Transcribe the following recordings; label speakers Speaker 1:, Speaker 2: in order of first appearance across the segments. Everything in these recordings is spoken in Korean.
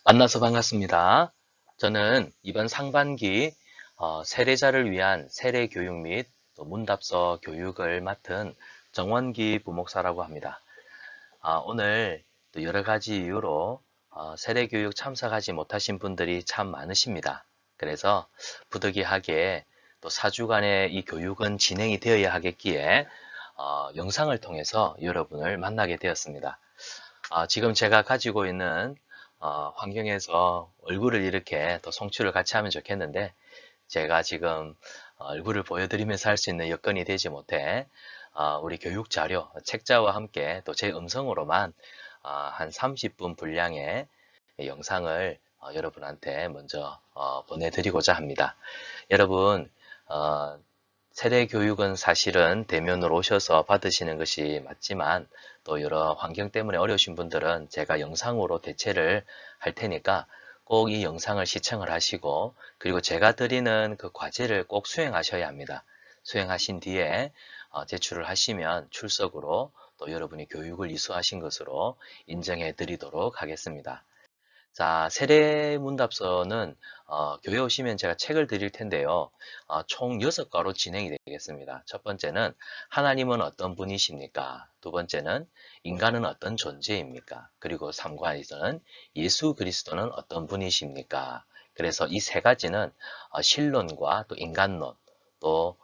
Speaker 1: 만나서 반갑습니다. 저는 이번 상반기 세례자를 위한 세례 교육 및 또 문답서 교육을 맡은 정원기 부목사라고 합니다. 오늘 또 여러 가지 이유로 세례 교육 참석하지 못하신 분들이 참 많으십니다. 그래서 부득이하게 또 4주간의 이 교육은 진행이 되어야 하겠기에 영상을 통해서 여러분을 만나게 되었습니다. 지금 제가 가지고 있는 환경에서 얼굴을 이렇게 또 송출을 같이 하면 좋겠는데 제가 지금 얼굴을 보여드리면서 할 수 있는 여건이 되지 못해 우리 교육 자료, 책자와 함께 또 제 음성으로만 한 30분 분량의 영상을 여러분한테 먼저 보내드리고자 합니다. 여러분, 어, 세례 교육은 사실은 대면으로 오셔서 받으시는 것이 맞지만 또 여러 환경 때문에 어려우신 분들은 제가 영상으로 대체를 할 테니까 꼭 이 영상을 시청을 하시고 그리고 제가 드리는 그 과제를 꼭 수행하셔야 합니다. 수행하신 뒤에 제출을 하시면 출석으로 또 여러분이 교육을 이수하신 것으로 인정해 드리도록 하겠습니다. 자, 세례문답서는 교회 오시면 제가 책을 드릴 텐데요. 총 6과로 진행이 되겠습니다. 첫 번째는 하나님은 어떤 분이십니까? 두 번째는 인간은 어떤 존재입니까? 그리고 3과에서는 예수 그리스도는 어떤 분이십니까? 그래서 이 세 가지는 신론과 또 인간론, 또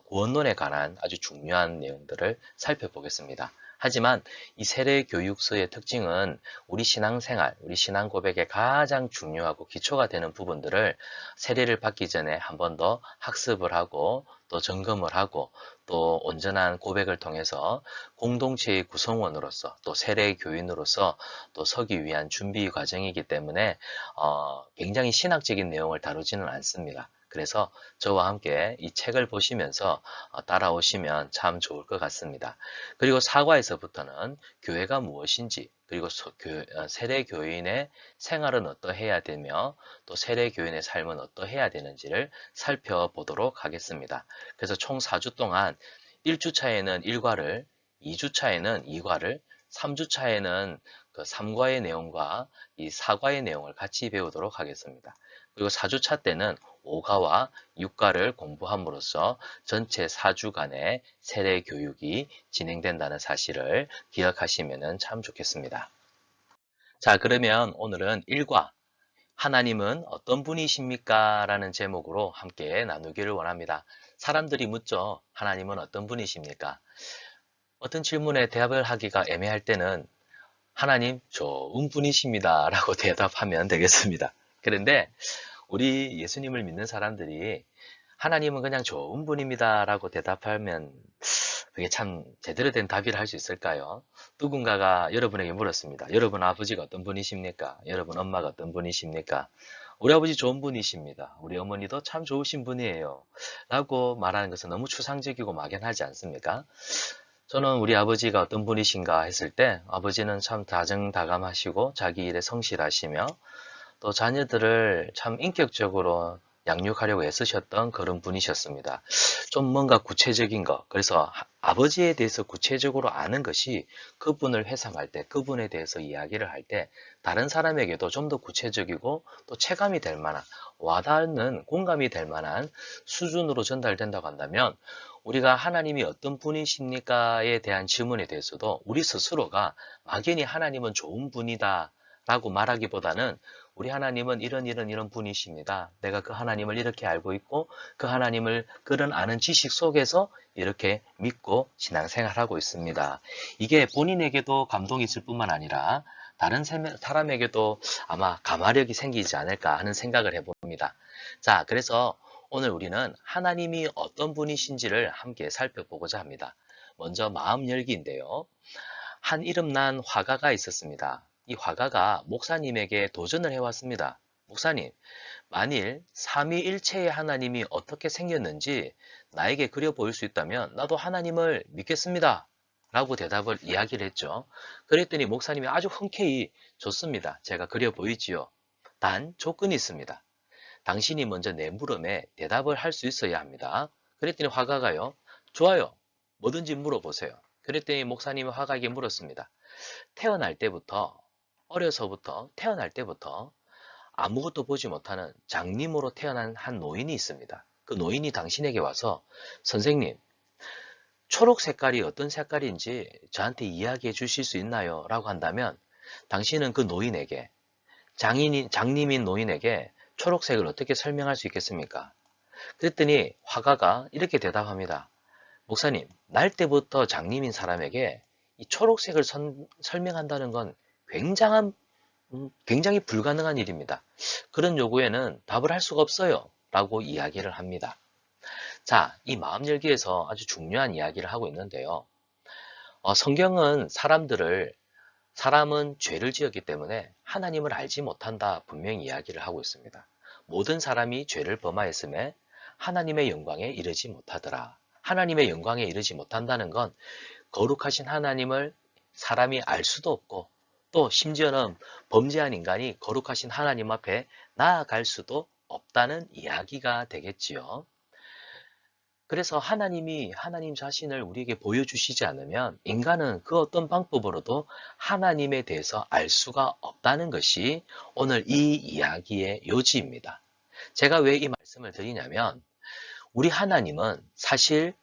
Speaker 1: 구원론에 관한 아주 중요한 내용들을 살펴보겠습니다. 하지만 이 세례 교육서의 특징은 우리 신앙생활, 우리 신앙 고백에 가장 중요하고 기초가 되는 부분들을 세례를 받기 전에 한 번 더 학습을 하고 또 점검을 하고 또 온전한 고백을 통해서 공동체의 구성원으로서 또 세례 교인으로서 또 서기 위한 준비 과정이기 때문에 굉장히 신학적인 내용을 다루지는 않습니다. 그래서 저와 함께 이 책을 보시면서 따라오시면 참 좋을 것 같습니다. 그리고 사과에서부터는 교회가 무엇인지, 그리고 세례 교인의 생활은 어떠해야 되며, 또 세례 교인의 삶은 어떠해야 되는지를 살펴보도록 하겠습니다. 그래서 총 4주 동안 1주차에는 1과를, 2주차에는 2과를, 3주차에는 그 3과의 내용과 이 4과의 내용을 같이 배우도록 하겠습니다. 그리고 4주차 때는 5과와 6과를 공부함으로써 전체 4주간의 세례 교육이 진행된다는 사실을 기억하시면 참 좋겠습니다. 자, 그러면 오늘은 1과 하나님은 어떤 분이십니까? 라는 제목으로 함께 나누기를 원합니다. 사람들이 묻죠. 하나님은 어떤 분이십니까? 어떤 질문에 대답을 하기가 애매할 때는 하나님 좋은 분이십니다. 라고 대답하면 되겠습니다. 그런데 우리 예수님을 믿는 사람들이 하나님은 그냥 좋은 분입니다. 라고 대답하면 그게 참 제대로 된 답이라 할 수 있을까요? 누군가가 여러분에게 물었습니다. 여러분 아버지가 어떤 분이십니까? 여러분 엄마가 어떤 분이십니까? 우리 아버지 좋은 분이십니다. 우리 어머니도 참 좋으신 분이에요. 라고 말하는 것은 너무 추상적이고 막연하지 않습니까? 저는 우리 아버지가 어떤 분이신가 했을 때 아버지는 참 다정다감하시고 자기 일에 성실하시며 또 자녀들을 참 인격적으로 양육하려고 애쓰셨던 그런 분이셨습니다. 좀 뭔가 구체적인 것, 그래서 아버지에 대해서 구체적으로 아는 것이 그분을 회상할 때, 그분에 대해서 이야기를 할 때 다른 사람에게도 좀 더 구체적이고 또 체감이 될 만한, 와닿는 공감이 될 만한 수준으로 전달된다고 한다면 우리가 하나님이 어떤 분이십니까에 대한 질문에 대해서도 우리 스스로가 막연히 하나님은 좋은 분이다 라고 말하기보다는 우리 하나님은 이런 분이십니다. 내가 그 하나님을 이렇게 알고 있고 그 하나님을 그런 아는 지식 속에서 이렇게 믿고 신앙생활하고 있습니다. 이게 본인에게도 감동이 있을 뿐만 아니라 다른 사람에게도 아마 감화력이 생기지 않을까 하는 생각을 해봅니다. 자, 그래서 오늘 우리는 하나님이 어떤 분이신지를 함께 살펴보고자 합니다. 먼저 마음 열기인데요. 한 이름난 화가가 있었습니다. 이 화가가 목사님에게 도전을 해왔습니다. 목사님, 만일 삼위일체의 하나님이 어떻게 생겼는지 나에게 그려 보일 수 있다면 나도 하나님을 믿겠습니다. 라고 대답을 이야기를 했죠. 그랬더니 목사님이 아주 흔쾌히 좋습니다. 제가 그려 보이지요. 단 조건이 있습니다. 당신이 먼저 내 물음에 대답을 할 수 있어야 합니다. 그랬더니 화가가요. 좋아요. 뭐든지 물어보세요. 그랬더니 목사님이 화가에게 물었습니다. 태어날 때부터, 어려서부터, 태어날 때부터 아무것도 보지 못하는 장님으로 태어난 한 노인이 있습니다. 그 노인이 당신에게 와서 선생님, 초록 색깔이 어떤 색깔인지 저한테 이야기해 주실 수 있나요? 라고 한다면 당신은 그 노인에게, 장님인 노인에게 초록색을 어떻게 설명할 수 있겠습니까? 그랬더니 화가가 이렇게 대답합니다. 목사님, 날 때부터 장님인 사람에게 이 초록색을 설명한다는 건 굉장히 불가능한 일입니다. 그런 요구에는 답을 할 수가 없어요. 라고 이야기를 합니다. 자, 이 마음 열기에서 아주 중요한 이야기를 하고 있는데요. 성경은 사람은 죄를 지었기 때문에 하나님을 알지 못한다 분명히 이야기를 하고 있습니다. 모든 사람이 죄를 범하였음에 하나님의 영광에 이르지 못하더라. 하나님의 영광에 이르지 못한다는 건 거룩하신 하나님을 사람이 알 수도 없고 또 심지어는 범죄한 인간이 거룩하신 하나님 앞에 나아갈 수도 없다는 이야기가 되겠지요. 그래서 하나님 자신을 우리에게 보여주시지 않으면 인간은 그 어떤 방법으로도 하나님에 대해서 알 수가 없다는 것이 오늘 이 이야기의 요지입니다. 제가 왜 이 말씀을 드리냐면 우리 하나님은 사실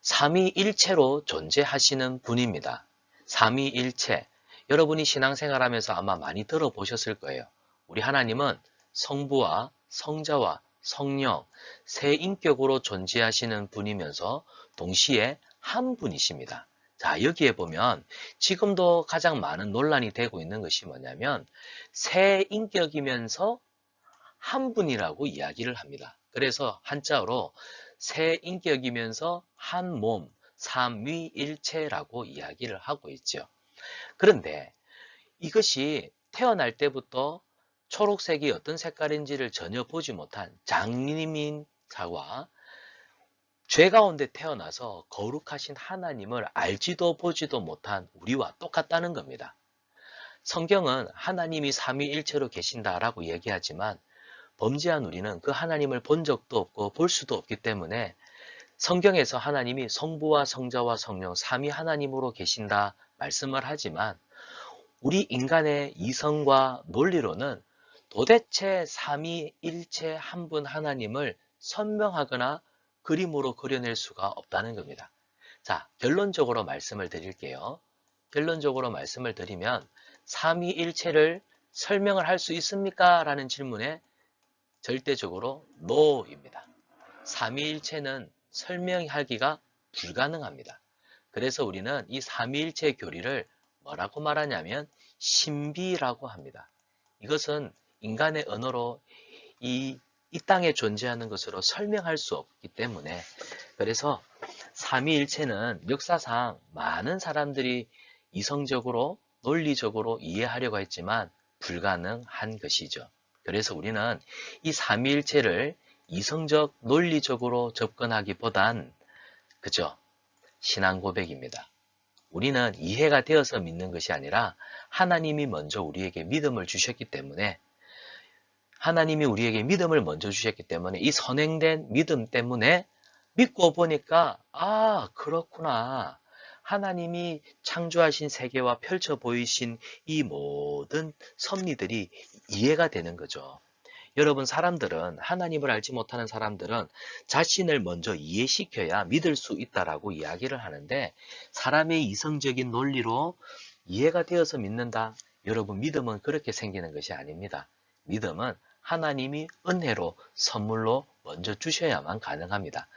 Speaker 1: 삼위일체로 존재하시는 분입니다. 삼위일체. 여러분이 신앙생활하면서 아마 많이 들어보셨을 거예요. 우리 하나님은 성부와 성자와 성령, 세 인격으로 존재하시는 분이면서 동시에 한 분이십니다. 자, 여기에 보면 지금도 가장 많은 논란이 되고 있는 것이 뭐냐면 세 인격이면서 한 분이라고 이야기를 합니다. 그래서 한자어로 세 인격이면서 한 몸, 삼위일체라고 이야기를 하고 있죠. 그런데 이것이 태어날 때부터 초록색이 어떤 색깔인지를 전혀 보지 못한 장님인 자와 죄 가운데 태어나서 거룩하신 하나님을 알지도 보지도 못한 우리와 똑같다는 겁니다. 성경은 하나님이 삼위일체로 계신다라고 얘기하지만 범죄한 우리는 그 하나님을 본 적도 없고 볼 수도 없기 때문에 성경에서 하나님이 성부와 성자와 성령 삼위 하나님으로 계신다 말씀을 하지만 우리 인간의 이성과 논리로는 도대체 삼위일체 한 분 하나님을 선명하거나 그림으로 그려낼 수가 없다는 겁니다. 자, 결론적으로 말씀을 드릴게요. 결론적으로 말씀을 드리면 삼위일체를 설명을 할 수 있습니까? 라는 질문에 절대적으로 NO입니다. 삼위일체는 설명하기가 불가능합니다. 그래서 우리는 이 삼위일체 교리를 뭐라고 말하냐면 신비라고 합니다. 이것은 인간의 언어로 이 땅에 존재하는 것으로 설명할 수 없기 때문에 그래서 삼위일체는 역사상 많은 사람들이 이성적으로 논리적으로 이해하려고 했지만 불가능한 것이죠. 그래서 우리는 이 삼위일체를 이성적 논리적으로 접근하기보단 그죠? 신앙 고백입니다. 우리는 이해가 되어서 믿는 것이 아니라 하나님이 먼저 우리에게 믿음을 주셨기 때문에 하나님이 우리에게 믿음을 먼저 주셨기 때문에 이 선행된 믿음 때문에 믿고 보니까 그렇구나. 하나님이 창조하신 세계와 펼쳐 보이신 이 모든 섭리들이 이해가 되는 거죠. 여러분 사람들은 하나님을 알지 못하는 사람들은 자신을 먼저 이해시켜야 믿을 수 있다라고 이야기를 하는데 사람의 이성적인 논리로 이해가 되어서 믿는다. 여러분 믿음은 그렇게 생기는 것이 아닙니다. 믿음은 하나님이 은혜로 선물로 먼저 주셔야만 가능합니다.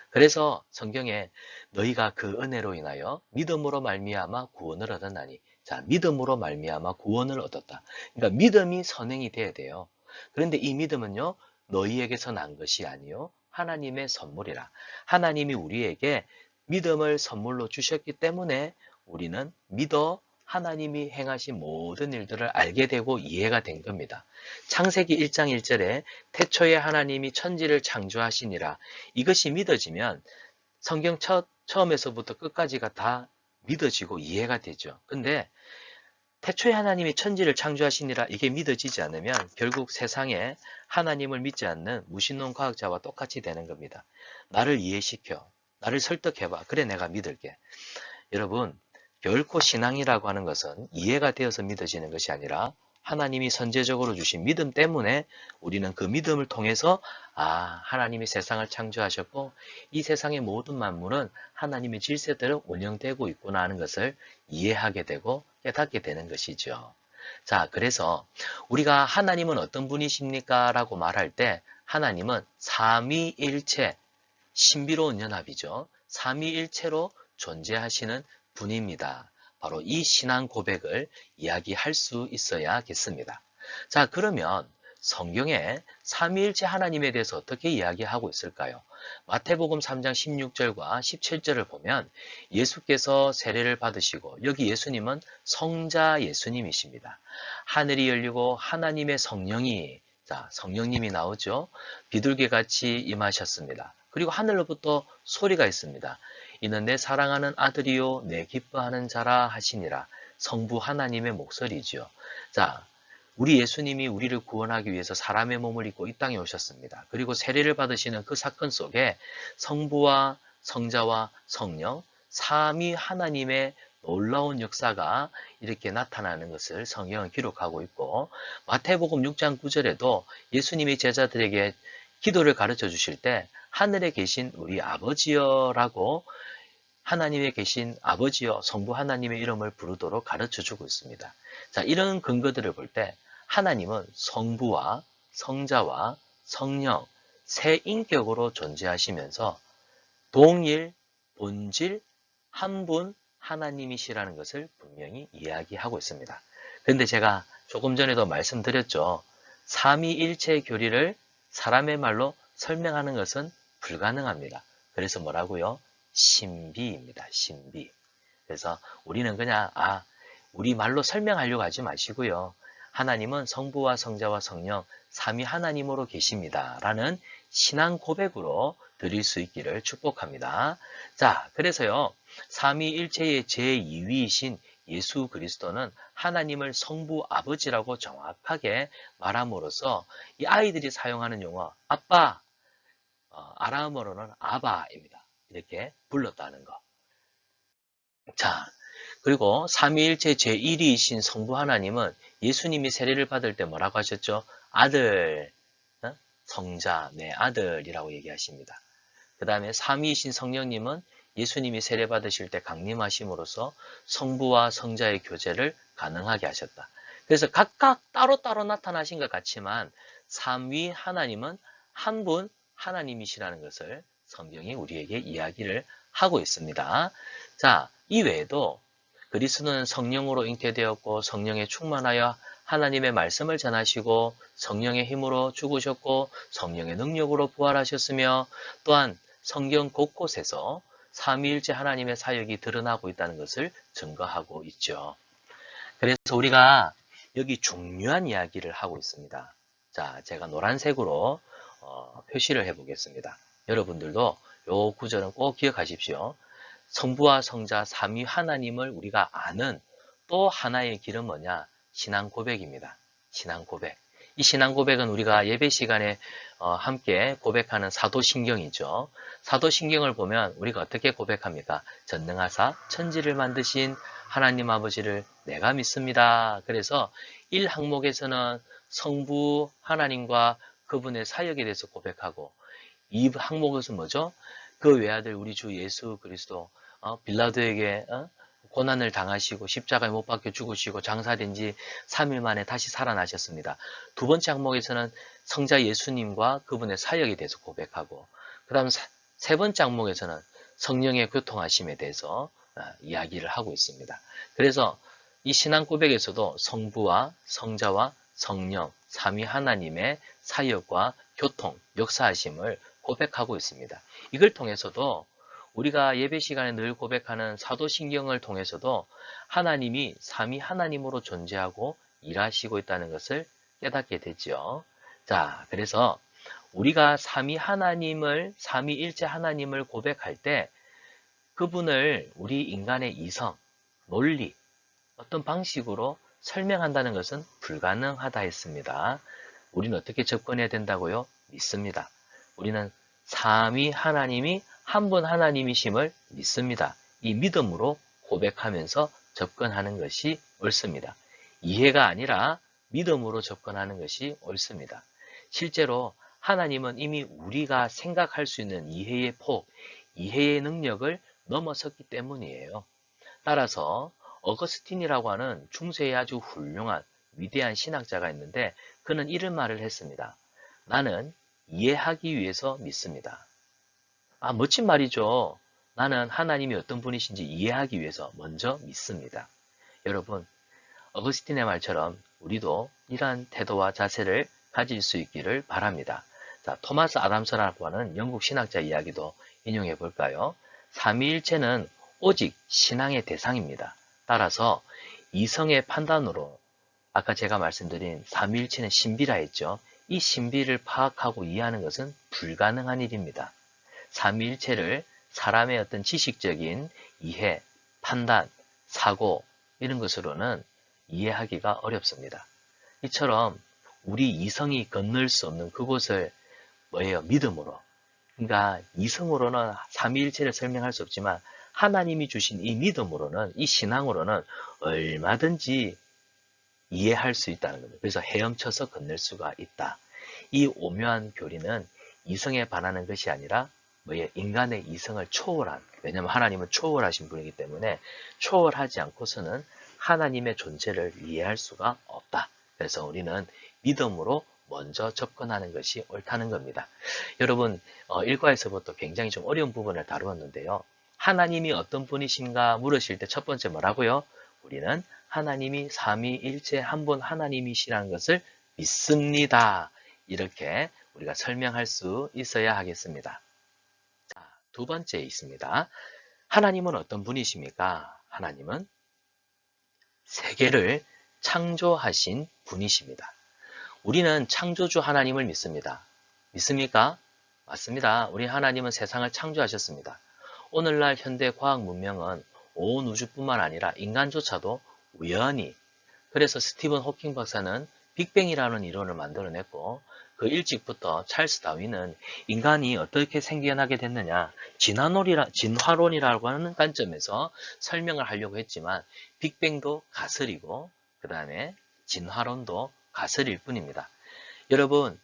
Speaker 1: 그래서 성경에 너희가 그 은혜로 인하여 믿음으로 말미암아 구원을 얻었나니 자 믿음으로 말미암아 구원을 얻었다. 그러니까 믿음이 선행이 돼야 돼요. 그런데 이 믿음은요 너희에게서 난 것이 아니요 하나님의 선물이라. 하나님이 우리에게 믿음을 선물로 주셨기 때문에 우리는 믿어 하나님이 행하신 모든 일들을 알게 되고 이해가 된 겁니다. 창세기 1장 1절에 태초에 하나님이 천지를 창조하시니라. 이것이 믿어지면 성경 처음에서부터 끝까지가 다 믿어지고 이해가 되죠. 근데 태초에 하나님이 천지를 창조하시니라 이게 믿어지지 않으면 결국 세상에 하나님을 믿지 않는 무신론 과학자와 똑같이 되는 겁니다. 나를 이해시켜. 나를 설득해봐. 그래 내가 믿을게. 여러분 결코 신앙이라고 하는 것은 이해가 되어서 믿어지는 것이 아니라 하나님이 선제적으로 주신 믿음 때문에 우리는 그 믿음을 통해서 하나님이 세상을 창조하셨고 이 세상의 모든 만물은 하나님의 질서대로 운영되고 있구나 하는 것을 이해하게 되고 깨닫게 되는 것이죠. 자, 그래서 우리가 하나님은 어떤 분이십니까? 라고 말할 때 하나님은 삼위일체, 신비로운 연합이죠. 삼위일체로 존재하시는 분입니다. 바로 이 신앙 고백을 이야기할 수 있어야겠습니다. 자, 그러면 성경에 삼위일체 하나님에 대해서 어떻게 이야기하고 있을까요? 마태복음 3장 16절과 17절을 보면 예수께서 세례를 받으시고 여기 예수님은 성자 예수님이십니다. 하늘이 열리고 하나님의 성령이 성령님이 나오죠. 비둘기같이 임하셨습니다. 그리고 하늘로부터 소리가 있습니다. 이는 내 사랑하는 아들이요 내 기뻐하는 자라 하시니라. 성부 하나님의 목소리죠. 자, 우리 예수님이 우리를 구원하기 위해서 사람의 몸을 입고 이 땅에 오셨습니다. 그리고 세례를 받으시는 그 사건 속에 성부와 성자와 성령, 삼위 하나님의 놀라운 역사가 이렇게 나타나는 것을 성경은 기록하고 있고 마태복음 6장 9절에도 예수님이 제자들에게 기도를 가르쳐 주실 때 하늘에 계신 우리 아버지여라고 하나님에 계신 아버지여 성부 하나님의 이름을 부르도록 가르쳐 주고 있습니다. 자, 이런 근거들을 볼 때 하나님은 성부와 성자와 성령 세 인격으로 존재하시면서 동일, 본질, 한 분 하나님이시라는 것을 분명히 이야기하고 있습니다. 그런데 제가 조금 전에도 말씀드렸죠. 삼위일체 교리를 사람의 말로 설명하는 것은 불가능합니다. 그래서 뭐라고요? 신비입니다. 신비. 그래서 우리는 그냥 우리 말로 설명하려고 하지 마시고요. 하나님은 성부와 성자와 성령 삼위 하나님으로 계십니다. 라는 신앙 고백으로 드릴 수 있기를 축복합니다. 자, 그래서요. 삼위일체의 제2위이신 예수 그리스도는 하나님을 성부 아버지라고 정확하게 말함으로써 이 아이들이 사용하는 용어 아빠, 아람어로는 아바입니다. 이렇게 불렀다는 거. 자, 그리고 삼위일체 제1위이신 성부 하나님은 예수님이 세례를 받을 때 뭐라고 하셨죠? 아들, 성자, 내 아들이라고 얘기하십니다. 그 다음에 삼위이신 성령님은 예수님이 세례 받으실 때 강림하심으로써 성부와 성자의 교제를 가능하게 하셨다. 그래서 각각 따로따로 나타나신 것 같지만 삼위 하나님은 한 분 하나님이시라는 것을 성경이 우리에게 이야기를 하고 있습니다. 자, 이 외에도 그리스도는 성령으로 잉태되었고 성령에 충만하여 하나님의 말씀을 전하시고 성령의 힘으로 죽으셨고 성령의 능력으로 부활하셨으며 또한 성경 곳곳에서 삼위일체 하나님의 사역이 드러나고 있다는 것을 증거하고 있죠. 그래서 우리가 여기 중요한 이야기를 하고 있습니다. 자, 제가 노란색으로 표시를 해보겠습니다. 여러분들도 이 구절은 꼭 기억하십시오. 성부와 성자 삼위 하나님을 우리가 아는 또 하나의 길은 뭐냐? 신앙 고백입니다. 신앙 고백. 이 신앙 고백은 우리가 예배 시간에 함께 고백하는 사도신경이죠. 사도신경을 보면 우리가 어떻게 고백합니까? 전능하사 천지를 만드신 하나님 아버지를 내가 믿습니다. 그래서 1항목에서는 성부 하나님과 그분의 사역에 대해서 고백하고 2항목에서 뭐죠? 그 외아들 우리 주 예수 그리스도 빌라도에게 고난을 당하시고 십자가에 못 박혀 죽으시고 장사된 지 3일 만에 다시 살아나셨습니다. 두 번째 항목에서는 성자 예수님과 그분의 사역에 대해서 고백하고 그 다음 세 번째 항목에서는 성령의 교통하심에 대해서 이야기를 하고 있습니다. 그래서 이 신앙 고백에서도 성부와 성자와 성령 삼위 하나님의 사역과 교통, 역사하심을 고백하고 있습니다. 이걸 통해서도 우리가 예배 시간에 늘 고백하는 사도신경을 통해서도 하나님이 삼위 하나님으로 존재하고 일하시고 있다는 것을 깨닫게 되죠. 자, 그래서 우리가 삼위일체 하나님을 고백할 때 그분을 우리 인간의 이성, 논리, 어떤 방식으로 설명한다는 것은 불가능하다 했습니다. 우리는 어떻게 접근해야 된다고요? 믿습니다. 우리는 삼위 하나님이 한 분 하나님이심을 믿습니다. 이 믿음으로 고백하면서 접근하는 것이 옳습니다. 이해가 아니라 믿음으로 접근하는 것이 옳습니다. 실제로 하나님은 이미 우리가 생각할 수 있는 이해의 폭, 이해의 능력을 넘어섰기 때문이에요. 따라서 어거스틴이라고 하는 중세의 아주 훌륭한 위대한 신학자가 있는데 그는 이런 말을 했습니다. 나는 이해하기 위해서 믿습니다. 아, 멋진 말이죠. 나는 하나님이 어떤 분이신지 이해하기 위해서 먼저 믿습니다. 여러분, 어거스틴의 말처럼 우리도 이러한 태도와 자세를 가질 수 있기를 바랍니다. 자, 토마스 아담스라고 하는 영국 신학자 이야기도 인용해 볼까요? 삼위일체는 오직 신앙의 대상입니다. 따라서 이성의 판단으로 아까 제가 말씀드린 삼위일체는 신비라 했죠. 이 신비를 파악하고 이해하는 것은 불가능한 일입니다. 삼위일체를 사람의 어떤 지식적인 이해, 판단, 사고 이런 것으로는 이해하기가 어렵습니다. 이처럼 우리 이성이 건널 수 없는 그곳을 뭐예요? 믿음으로. 그러니까 이성으로는 삼위일체를 설명할 수 없지만 하나님이 주신 이 믿음으로는, 이 신앙으로는 얼마든지 이해할 수 있다는 겁니다. 그래서 헤엄쳐서 건널 수가 있다. 이 오묘한 교리는 이성에 반하는 것이 아니라 뭐예요? 인간의 이성을 초월한, 왜냐하면 하나님은 초월하신 분이기 때문에 초월하지 않고서는 하나님의 존재를 이해할 수가 없다. 그래서 우리는 믿음으로 먼저 접근하는 것이 옳다는 겁니다. 여러분, 일과에서부터 굉장히 좀 어려운 부분을 다루었는데요. 하나님이 어떤 분이신가 물으실 때 첫 번째 뭐라고요? 우리는 하나님이 삼위일체 한 분 하나님이시라는 것을 믿습니다. 이렇게 우리가 설명할 수 있어야 하겠습니다. 자, 두 번째 있습니다. 하나님은 어떤 분이십니까? 하나님은 세계를 창조하신 분이십니다. 우리는 창조주 하나님을 믿습니다. 믿습니까? 맞습니다. 우리 하나님은 세상을 창조하셨습니다. 오늘날 현대 과학 문명은 온 우주뿐만 아니라 인간조차도 우연히, 그래서 스티븐 호킹 박사는 빅뱅이라는 이론을 만들어냈고 그 일찍부터 찰스 다윈은 인간이 어떻게 생겨나게 됐느냐, 진화론이라고 하는 관점에서 설명을 하려고 했지만 빅뱅도 가설이고 그 다음에 진화론도 가설일 뿐입니다. 여러분,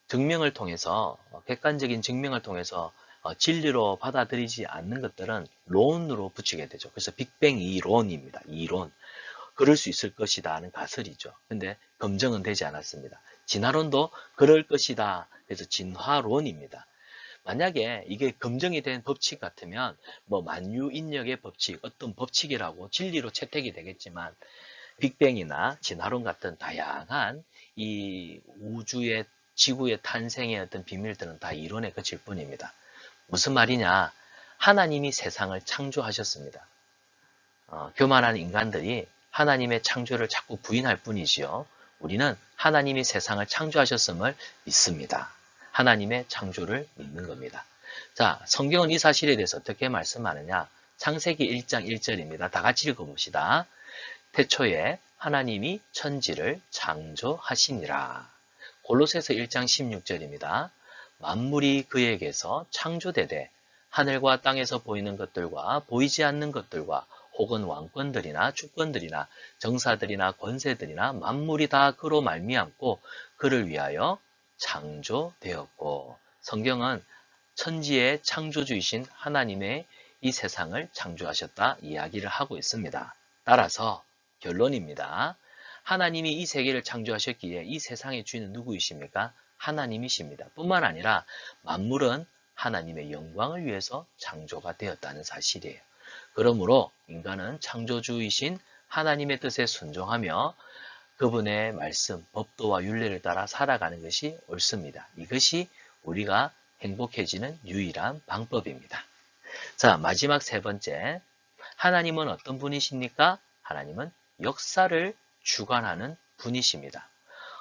Speaker 1: 증명을 통해서, 객관적인 증명을 통해서 진리로 받아들이지 않는 것들은 론으로 붙이게 되죠. 그래서 빅뱅 이론입니다. 이론. 그럴 수 있을 것이다 하는 가설이죠. 근데 검증은 되지 않았습니다. 진화론도 그럴 것이다. 그래서 진화론입니다. 만약에 이게 검증이 된 법칙 같으면 뭐 만유인력의 법칙, 어떤 법칙이라고 진리로 채택이 되겠지만 빅뱅이나 진화론 같은 다양한 이 우주의 지구의 탄생의 어떤 비밀들은 다 이론에 그칠 뿐입니다. 무슨 말이냐? 하나님이 세상을 창조하셨습니다. 교만한 인간들이 하나님의 창조를 자꾸 부인할 뿐이지요. 우리는 하나님이 세상을 창조하셨음을 믿습니다. 하나님의 창조를 믿는 겁니다. 자, 성경은 이 사실에 대해서 어떻게 말씀하느냐? 창세기 1장 1절입니다. 다 같이 읽어봅시다. 태초에 하나님이 천지를 창조하시니라. 골로새서 1장 16절입니다. 만물이 그에게서 창조되되 하늘과 땅에서 보이는 것들과 보이지 않는 것들과 혹은 왕권들이나 주권들이나 정사들이나 권세들이나 만물이 다 그로 말미암고 그를 위하여 창조되었고, 성경은 천지의 창조주이신 하나님의 이 세상을 창조하셨다 이야기를 하고 있습니다. 따라서 결론입니다. 하나님이 이 세계를 창조하셨기에 이 세상의 주인은 누구이십니까? 하나님이십니다. 뿐만 아니라 만물은 하나님의 영광을 위해서 창조가 되었다는 사실이에요. 그러므로 인간은 창조주이신 하나님의 뜻에 순종하며 그분의 말씀, 법도와 율례를 따라 살아가는 것이 옳습니다. 이것이 우리가 행복해지는 유일한 방법입니다. 자, 마지막 세 번째. 하나님은 어떤 분이십니까? 하나님은 역사를 주관하는 분이십니다.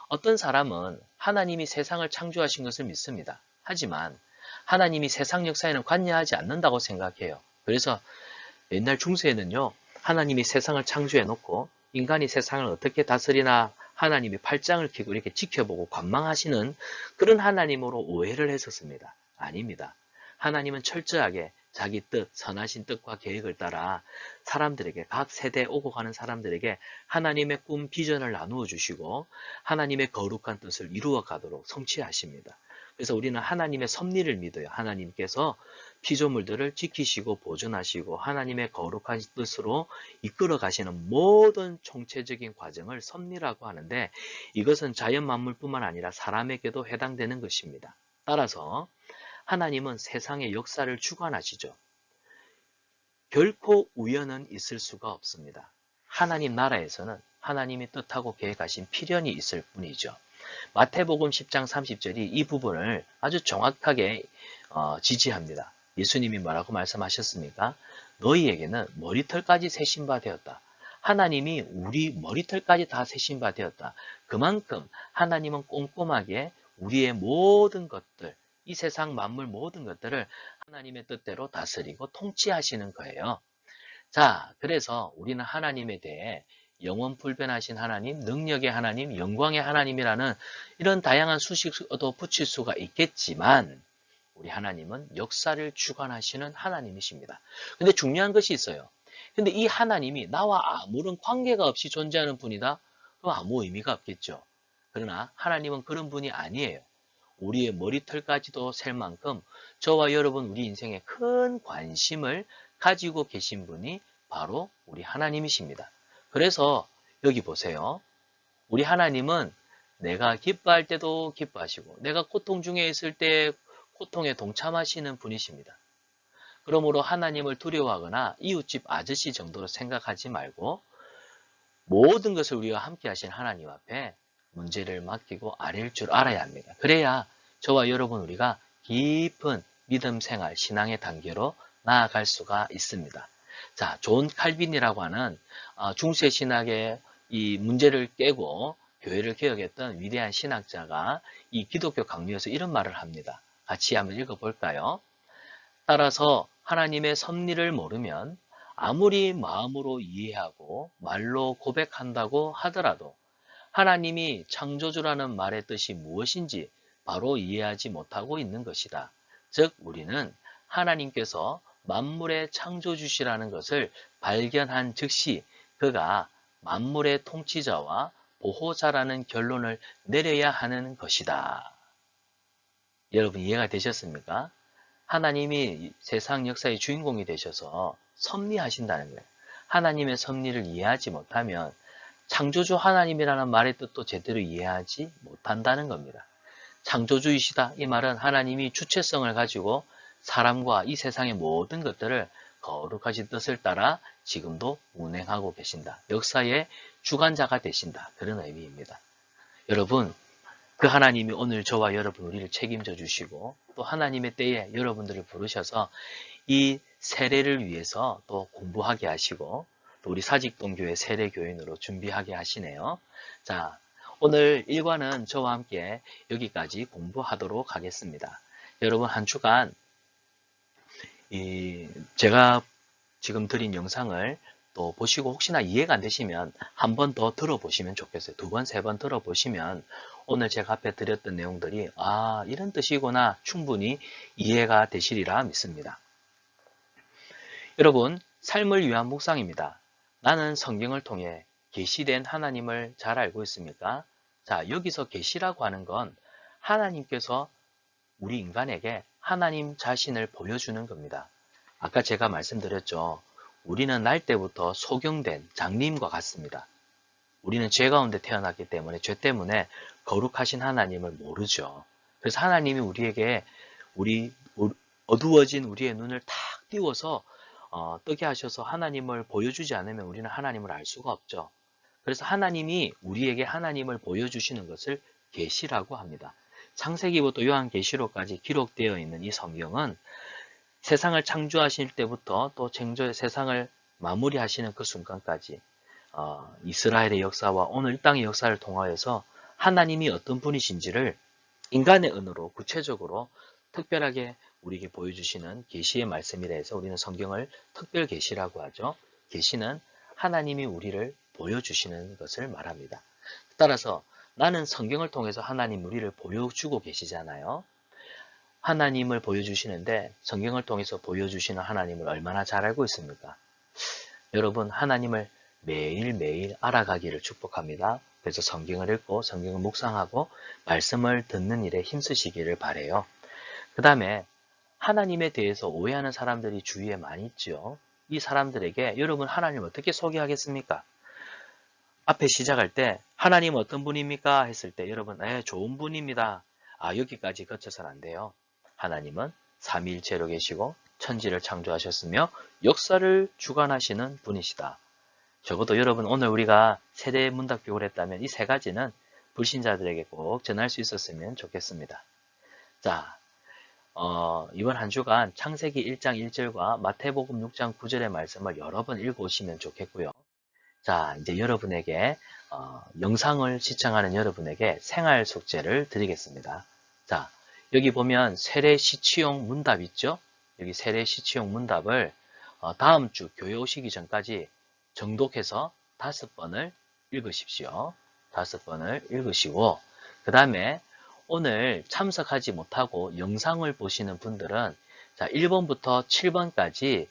Speaker 1: 어떤 사람은 하나님이 세상을 창조하신 것을 믿습니다. 하지만 하나님이 세상 역사에는 관여하지 않는다고 생각해요. 그래서 옛날 중세에는요, 하나님이 세상을 창조해 놓고 인간이 세상을 어떻게 다스리나 하나님이 팔짱을 켜고 이렇게 지켜보고 관망하시는 그런 하나님으로 오해를 했었습니다. 아닙니다. 하나님은 철저하게 자기 뜻, 선하신 뜻과 계획을 따라 사람들에게, 각 세대에 오고 가는 사람들에게 하나님의 꿈, 비전을 나누어 주시고 하나님의 거룩한 뜻을 이루어 가도록 성취하십니다. 그래서 우리는 하나님의 섭리를 믿어요. 하나님께서 피조물들을 지키시고 보존하시고 하나님의 거룩한 뜻으로 이끌어 가시는 모든 총체적인 과정을 섭리라고 하는데, 이것은 자연 만물뿐만 아니라 사람에게도 해당되는 것입니다. 따라서 하나님은 세상의 역사를 주관하시죠. 결코 우연은 있을 수가 없습니다. 하나님 나라에서는 하나님이 뜻하고 계획하신 필연이 있을 뿐이죠. 마태복음 10장 30절이 이 부분을 아주 정확하게 지지합니다. 예수님이 뭐라고 말씀하셨습니까? 너희에게는 머리털까지 세신 바 되었다. 하나님이 우리 머리털까지 다 세신 바 되었다. 그만큼 하나님은 꼼꼼하게 우리의 모든 것들, 이 세상 만물 모든 것들을 하나님의 뜻대로 다스리고 통치하시는 거예요. 자, 그래서 우리는 하나님에 대해 영원 불변하신 하나님, 능력의 하나님, 영광의 하나님이라는 이런 다양한 수식어도 붙일 수가 있겠지만, 우리 하나님은 역사를 주관하시는 하나님이십니다. 근데 중요한 것이 있어요. 근데 이 하나님이 나와 아무런 관계가 없이 존재하는 분이다? 그럼 아무 의미가 없겠죠. 그러나 하나님은 그런 분이 아니에요. 우리의 머리털까지도 셀 만큼 저와 여러분 우리 인생에 큰 관심을 가지고 계신 분이 바로 우리 하나님이십니다. 그래서 여기 보세요. 우리 하나님은 내가 기뻐할 때도 기뻐하시고 내가 고통 중에 있을 때 고통에 동참하시는 분이십니다. 그러므로 하나님을 두려워하거나 이웃집 아저씨 정도로 생각하지 말고 모든 것을 우리와 함께 하신 하나님 앞에 문제를 맡기고 아뢰일 줄 알아야 합니다. 그래야 저와 여러분 우리가 깊은 믿음 생활, 신앙의 단계로 나아갈 수가 있습니다. 자, 존 칼빈이라고 하는 중세 신학의 이 문제를 깨고 교회를 개혁했던 위대한 신학자가 이 기독교 강요에서 이런 말을 합니다. 같이 한번 읽어볼까요? 따라서 하나님의 섭리를 모르면 아무리 마음으로 이해하고 말로 고백한다고 하더라도 하나님이 창조주라는 말의 뜻이 무엇인지 바로 이해하지 못하고 있는 것이다. 즉 우리는 하나님께서 만물의 창조주시라는 것을 발견한 즉시 그가 만물의 통치자와 보호자라는 결론을 내려야 하는 것이다. 여러분 이해가 되셨습니까? 하나님이 세상 역사의 주인공이 되셔서 섭리하신다는 거예요. 하나님의 섭리를 이해하지 못하면 창조주 하나님이라는 말의 뜻도 제대로 이해하지 못한다는 겁니다. 창조주이시다. 이 말은 하나님이 주체성을 가지고 사람과 이 세상의 모든 것들을 거룩하신 뜻을 따라 지금도 운행하고 계신다. 역사의 주관자가 되신다. 그런 의미입니다. 여러분, 그 하나님이 오늘 저와 여러분 우리를 책임져 주시고 또 하나님의 때에 여러분들을 부르셔서 이 세례를 위해서 또 공부하게 하시고 또 우리 사직동교회 세례교인으로 준비하게 하시네요. 자, 오늘 일과는 저와 함께 여기까지 공부하도록 하겠습니다. 여러분 한 주간 제가 지금 드린 영상을 또 보시고 혹시나 이해가 안 되시면 한 번 더 들어보시면 좋겠어요. 두 번, 세 번 들어보시면 오늘 제가 앞에 드렸던 내용들이 이런 뜻이구나 충분히 이해가 되시리라 믿습니다. 여러분, 삶을 위한 묵상입니다. 나는 성경을 통해 계시된 하나님을 잘 알고 있습니까? 자, 여기서 계시라고 하는 건 하나님께서 우리 인간에게 하나님 자신을 보여주는 겁니다. 아까 제가 말씀드렸죠. 우리는 날 때부터 소경된 장님과 같습니다. 우리는 죄 가운데 태어났기 때문에 죄 때문에 거룩하신 하나님을 모르죠. 그래서 하나님이 우리에게 어두워진 우리의 눈을 탁 띄워서 뜨게 하셔서 하나님을 보여주지 않으면 우리는 하나님을 알 수가 없죠. 그래서 하나님이 우리에게 하나님을 보여주시는 것을 계시라고 합니다. 창세기부터 요한계시록까지 기록되어 있는 이 성경은 세상을 창조하실 때부터 또 세상을 마무리하시는 그 순간까지 이스라엘의 역사와 오늘 이 땅의 역사를 통하여서 하나님이 어떤 분이신지를 인간의 언어로 구체적으로 특별하게 우리에게 보여주시는 계시의 말씀이라 해서 우리는 성경을 특별 계시라고 하죠. 계시는 하나님이 우리를 보여주시는 것을 말합니다. 따라서 나는 성경을 통해서 하나님 우리를 보여주고 계시잖아요. 하나님을 보여주시는데 성경을 통해서 보여주시는 하나님을 얼마나 잘 알고 있습니까? 여러분, 하나님을 매일매일 알아가기를 축복합니다. 그래서 성경을 읽고 성경을 묵상하고 말씀을 듣는 일에 힘쓰시기를 바라요. 그 다음에 하나님에 대해서 오해하는 사람들이 주위에 많이 있죠. 이 사람들에게 여러분 하나님 어떻게 소개하겠습니까? 앞에 시작할 때 하나님 어떤 분입니까? 했을 때 여러분 좋은 분입니다. 여기까지 거쳐서는 안 돼요. 하나님은 삼위일체로 계시고 천지를 창조하셨으며 역사를 주관하시는 분이시다. 적어도 여러분 오늘 우리가 세대 문답 교육을 했다면 이 세 가지는 불신자들에게 꼭 전할 수 있었으면 좋겠습니다. 자, 이번 한 주간 창세기 1장 1절과 마태복음 6장 9절의 말씀을 여러 번 읽어오시면 좋겠고요. 자, 이제 여러분에게 영상을 시청하는 여러분에게 생활 숙제를 드리겠습니다. 자, 여기 보면 세례 시치용 문답 있죠? 여기 세례 시치용 문답을 다음 주 교회 오시기 전까지 정독해서 5번을 읽으십시오. 5번을 읽으시고 그 다음에 오늘 참석하지 못하고 영상을 보시는 분들은 자, 1번부터 7번까지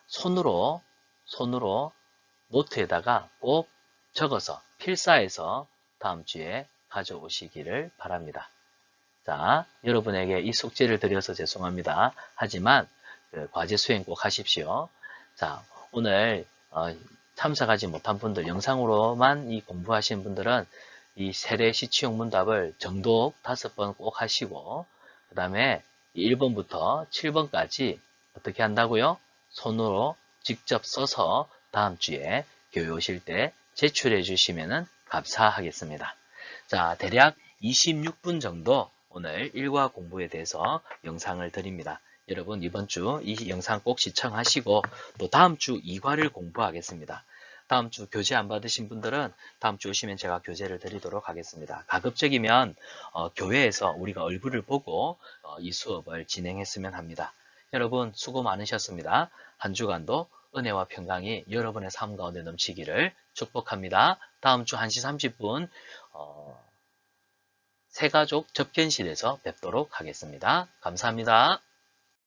Speaker 1: 손으로 노트에다가 꼭 적어서 필사해서 다음 주에 가져오시기를 바랍니다. 자, 여러분에게 이 숙제를 드려서 죄송합니다. 하지만 과제 수행 꼭 하십시오. 자, 오늘 참석하지 못한 분들, 영상으로만 이 공부하신 분들은 이 세례 시치용 문답을 정독 5번 꼭 하시고 그 다음에 1번부터 7번까지 어떻게 한다고요? 손으로 직접 써서 다음 주에 교회 오실 때 제출해 주시면 감사하겠습니다. 자, 대략 26분 정도 오늘 1과 공부에 대해서 영상을 드립니다. 여러분 이번 주 이 영상 꼭 시청하시고 또 다음 주 2과를 공부하겠습니다. 다음 주 교재 안 받으신 분들은 다음 주 오시면 제가 교재를 드리도록 하겠습니다. 가급적이면 교회에서 우리가 얼굴을 보고 이 수업을 진행했으면 합니다. 여러분 수고 많으셨습니다. 한 주간도 은혜와 평강이 여러분의 삶 가운데 넘치기를 축복합니다. 다음 주 1시 30분 새가족 접견실에서 뵙도록 하겠습니다. 감사합니다.